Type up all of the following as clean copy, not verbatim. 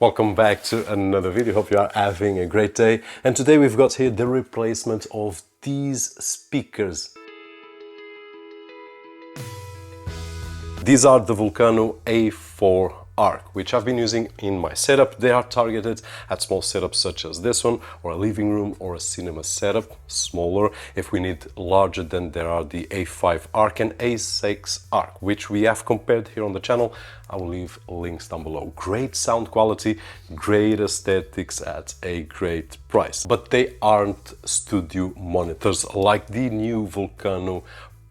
Welcome back to another video. Hope you are having a great day. And today we've got here the replacement of these speakers. These are the Vulkkano A4 Arc, which I've been using in my setup. They are targeted at small setups such as this one, or a living room or a cinema setup, smaller. If we need larger, then there are the A5 Arc and A6 Arc, which we have compared here on the channel. I will leave links down below. Great sound quality, great aesthetics at a great price. But they aren't studio monitors like the new Vulkkano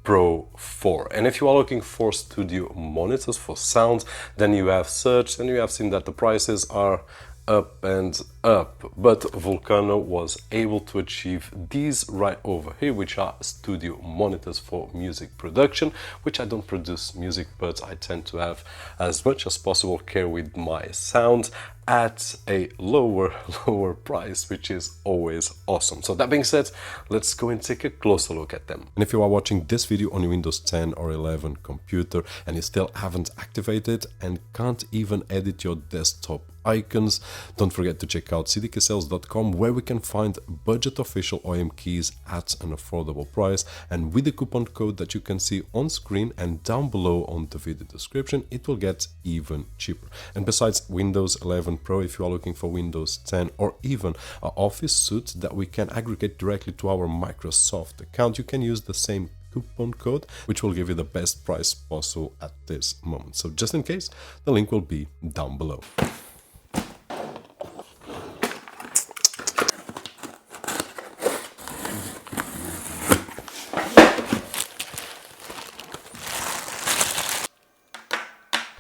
Pro 4. And if you are looking for studio monitors for sound, then you have searched and you have seen that the prices are up and up. But Vulkkano was able to achieve these right over here, which are studio monitors for music production, which I don't produce music, but I tend to have as much as possible care with my sound at a lower price, which is always awesome. So that being said, let's go and take a closer look at them. And if you are watching this video on your Windows 10 or 11 computer and you still haven't activated and can't even edit your desktop icons, don't forget to check out cdksales.com, where we can find budget official OEM keys at an affordable price, and with the coupon code that you can see on screen and down below on the video description, it will get even cheaper. And besides Windows 11 Pro, if you are looking for Windows 10 or even an Office suite that we can aggregate directly to our Microsoft account, you can use the same coupon code, which will give you the best price possible at this moment. So just in case, the link will be down below.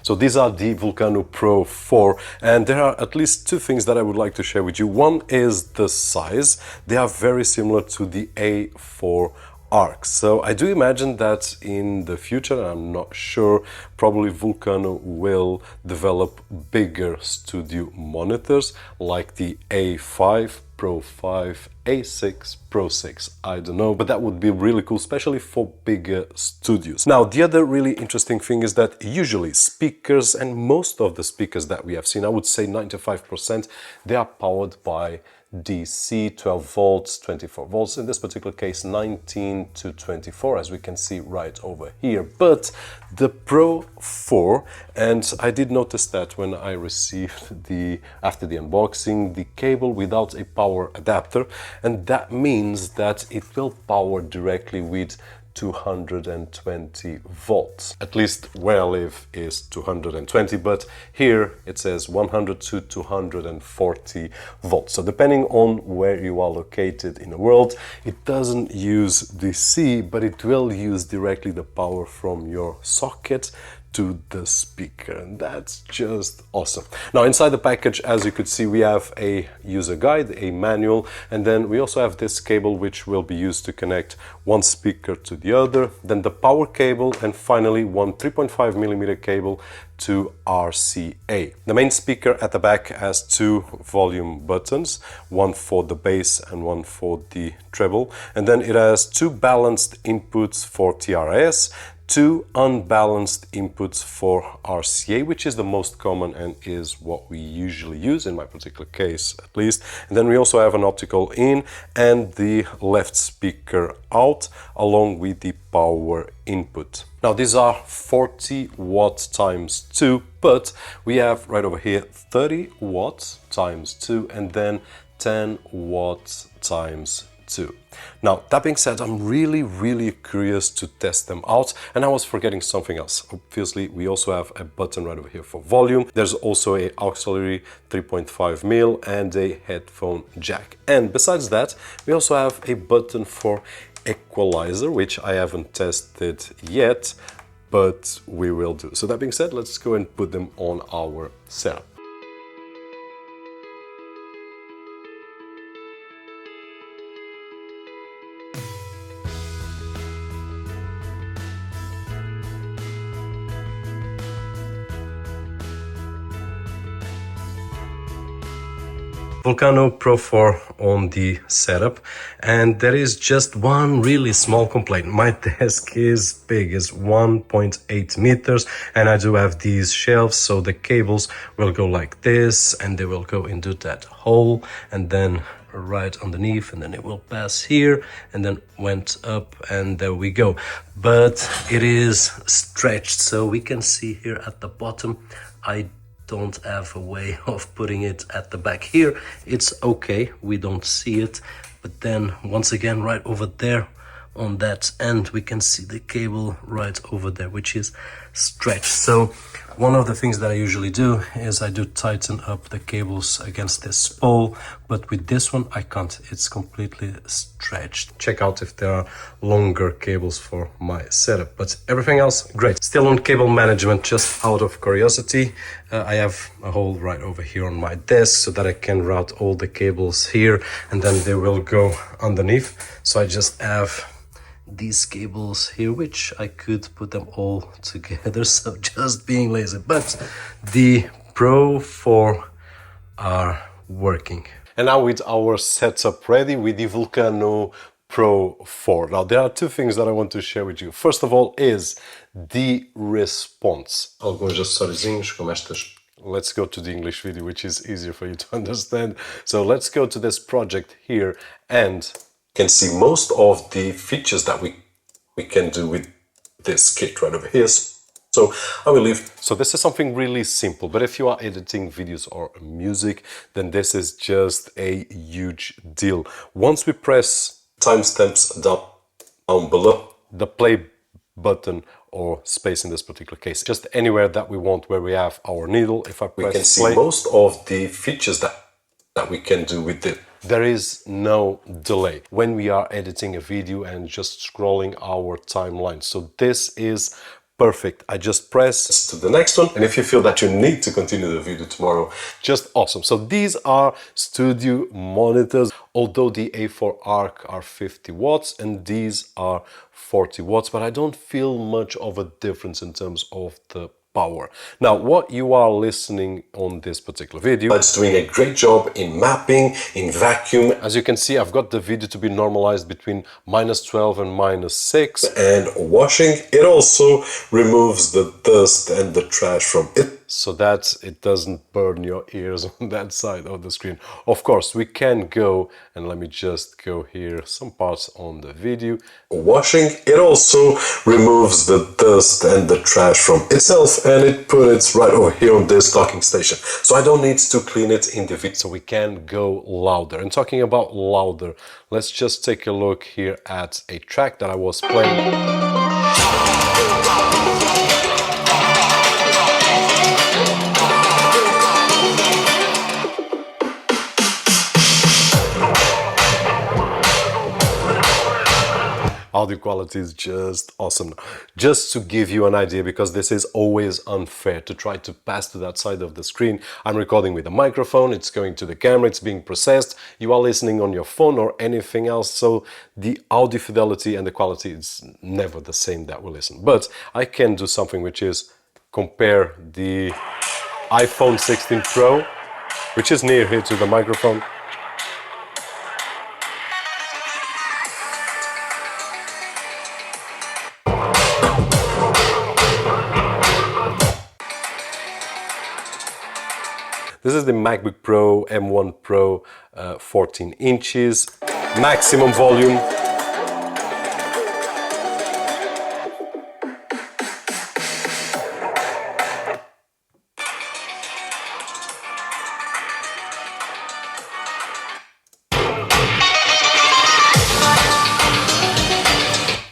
So these are the Vulkkano Pro 4, and there are at least two things that I would like to share with you. One is the size. They are very similar to the A4 Arc. So I do imagine that in the future, I'm not sure, probably Vulkkano will develop bigger studio monitors like the A5 Pro 5, A6 Pro 6, I don't know, but that would be really cool, especially for bigger studios. Now, the other really interesting thing is that usually speakers, and most of the speakers that we have seen, I would say 95%, they are powered by DC, 12 volts, 24 volts, in this particular case 19 to 24, as we can see right over here. But the Pro 4, and I did notice that when I received after the unboxing, the cable without a power adapter, and that means that it will power directly with 220 volts. At least where I live is 220, but here it says 100 to 240 volts. So depending on where you are located in the world, it doesn't use DC, but it will use directly the power from your socket to the speaker, and that's just awesome. Now inside the package, as you could see, we have a user guide, a manual, and then we also have this cable which will be used to connect one speaker to the other, then the power cable, and finally one 3.5mm cable to RCA. The main speaker at the back has two volume buttons, one for the bass and one for the treble, and then it has two balanced inputs for TRS, two unbalanced inputs for RCA, which is the most common and is what we usually use, in my particular case at least. And then we also have an optical in and the left speaker out, along with the power input. Now these are 40 watts times 2, but we have right over here 30 watts times 2 and then 10 watts times 2. Now, that being said, I'm really curious to test them out, and I was forgetting something else. Obviously, we also have a button right over here for volume. There's also a auxiliary 3.5mm and a headphone jack. And besides that, we also have a button for equalizer, which I haven't tested yet, but we will do. So that being said, let's go and put them on our setup. Vulkkano Pro 4 on the setup, and there is just one really small complaint. My desk is big, it's 1.8 meters, and I do have these shelves, so the cables will go like this and they will go into that hole and then right underneath, and then it will pass here and then went up, and there we go. But it is stretched, so we can see here at the bottom I don't have a way of putting it at the back. Here it's okay, we don't see it, but then once again right over there on that end we can see the cable right over there, which is stretched. So one of the things that I usually do is I do tighten up the cables against this pole, but with this one I can't, it's completely stretched. Check out if there are longer cables for my setup, but everything else great. Still on cable management, just out of curiosity, I have a hole right over here on my desk so that I can route all the cables here and then they will go underneath. So I just have these cables here, which I could put them all together, so just being lazy. But the Pro 4 are working. And now with our setup ready with the Vulkkano Pro 4. Now there are two things that I want to share with you. First of all is the response. Alguns acessóriozinhos como estas. Let's go to the English video, which is easier for you to understand. So let's go to this project here and can see most of the features that we can do with this kit right over here. So I will leave. So this is something really simple, but if you are editing videos or music, then this is just a huge deal. Once we press timestamps down below, the play button or space in this particular case, just anywhere that we want where we have our needle, if I press play, we can see most of the features that we can do with it. There is no delay when we are editing a video and just scrolling our timeline. So this is perfect. I just press to the next one, and if you feel that you need to continue the video tomorrow, just awesome. So these are studio monitors, although the A4 Arc are 50 watts and these are 40 watts, but I don't feel much of a difference in terms of the power. Now, what you are listening on this particular video, it's doing a great job in mapping, in vacuum. As you can see, I've got the video to be normalized between -12 and -6. And washing, it also removes the dust and the trash from it, so that it doesn't burn your ears on that side of the screen. Of course, we can go, and let me just go here, some parts on the video. Washing, it also removes the dust and the trash from itself, and it puts it right over here on this docking station. So I don't need to clean it in the video, so we can go louder. And talking about louder, let's just take a look here at a track that I was playing. Audio quality is just awesome. Just to give you an idea, because this is always unfair to try to pass to that side of the screen, I'm recording with a microphone, it's going to the camera, it's being processed, you are listening on your phone or anything else, so the audio fidelity and the quality is never the same that we listen. But I can do something which is compare the iPhone 16 Pro, which is near here to the microphone. This is the MacBook Pro M1 Pro 14 inches, maximum volume.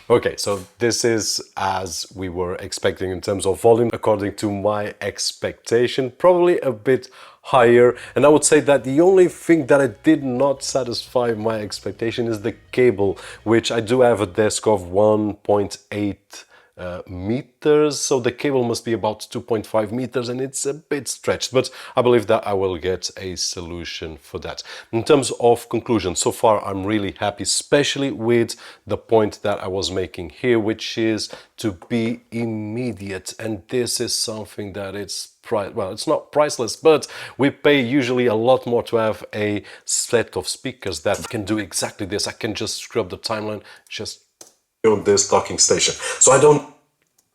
Okay, so this is as we were expecting in terms of volume, according to my expectation, probably a bit higher. And I would say that the only thing that it did not satisfy my expectation is the cable, which I do have a desk of 1.8 meters, so the cable must be about 2.5 meters and it's a bit stretched, but I believe that I will get a solution for that. In terms of conclusion, so far I'm really happy, especially with the point that I was making here, which is to be immediate, and this is something that it's well, it's not priceless, but we pay usually a lot more to have a set of speakers that can do exactly this. I can just scrub the timeline, just on this docking station. So I don't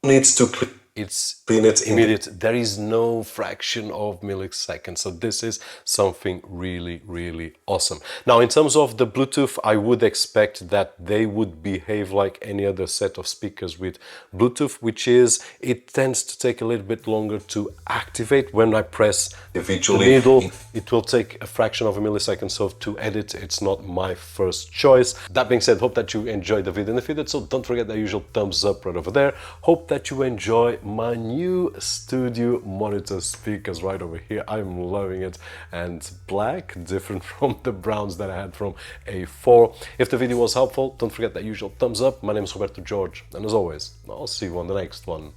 need to clean it immediate. There is no fraction of milliseconds. So this is something really, really awesome. Now, in terms of the Bluetooth, I would expect that they would behave like any other set of speakers with Bluetooth, which is, it tends to take a little bit longer to activate. When I press individually the needle, it will take a fraction of a millisecond. So to edit, it's not my first choice. That being said, hope that you enjoyed the video. And if you did so, don't forget the usual thumbs up right over there. Hope that you enjoy my new studio monitor speakers right over here. I'm loving it, and black, different from the browns that I had from A4. If the video was helpful, don't forget that usual thumbs up. My name is Roberto Jorge, and as always, I'll see you on the next one.